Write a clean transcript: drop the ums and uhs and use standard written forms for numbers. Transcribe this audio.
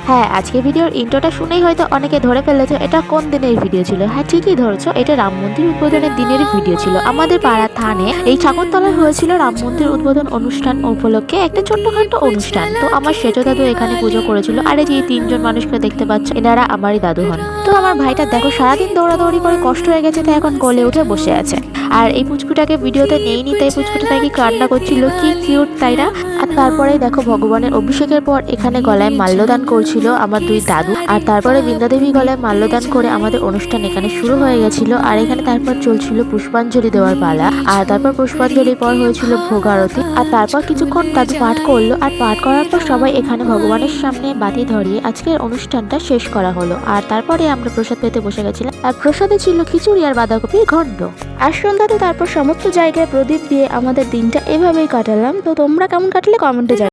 হ্যাঁ, আজকে ভিডিওর ইন্ট্রোটা শুনেই হয়তো অনেকে ধরে ফেলেছো এটা কোন দিনের ভিডিও ছিল। হ্যাঁ, ঠিকই ধরেছো, এটা রাম মন্দির উদ্বোধনের দিনের ভিডিও ছিল। আমাদের পাড়ার থানে এই ঠাকুরতলায় হয়েছিল রাম মন্দির উদ্বোধন অনুষ্ঠান উপলক্ষে একটা ছোট্টখাটো অনুষ্ঠান। তো আমার সেজ দাদু এখানে পুজো করেছিল। আর এই যে তিনজন মানুষকে দেখতে পাচ্ছ, এনারা আমারই দাদু হন। তো আমার ভাইটা দেখো সারাদিন দৌড়াদৌড়ি করে কষ্ট হয়ে গেছে, তাই এখন কোলে উঠে বসে আছে। আর এই পুচকুটাকে ভিডিওতে নেইনি, তাই পুচকুটা নাকি কান্না করছিল, কি কিউট তাই না। আর তারপরে দেখো ভগবানের অভিষেকের পর এখানে গলায় মাল্যদান করছিল আমার দুই দাদু। আর তারপরে বৃন্দাদেবী গলায় মাল্যদান করে আমাদের অনুষ্ঠান এখানে শুরু হয়ে গেছিল। আর এখানে তারপর চলছিল পুষ্পাঞ্জলি দেওয়ার পালা। আর তারপর পুষ্পাঞ্জলির পর হয়েছিল ভোগ আরতি। আর তারপর কিছুক্ষণ দাদু পাঠ করলো। আর পাঠ করার পর সবাই এখানে ভগবানের সামনে বাতি ধরিয়ে আজকের অনুষ্ঠানটা শেষ করা হলো। আর তারপরে আমরা প্রসাদ পেতে বসে গেছিলাম। আর প্রসাদে ছিল খিচুড়ি আর বাঁধাকপির ঘন্ট। আর সন্ধ্যাতে তারপর সমস্ত জায়গায় প্রদীপ দিয়ে আমাদের দিনটা এভাবেই কাটালাম। তো তোমরা কেমন কাটলে কমেন্টে জানাও।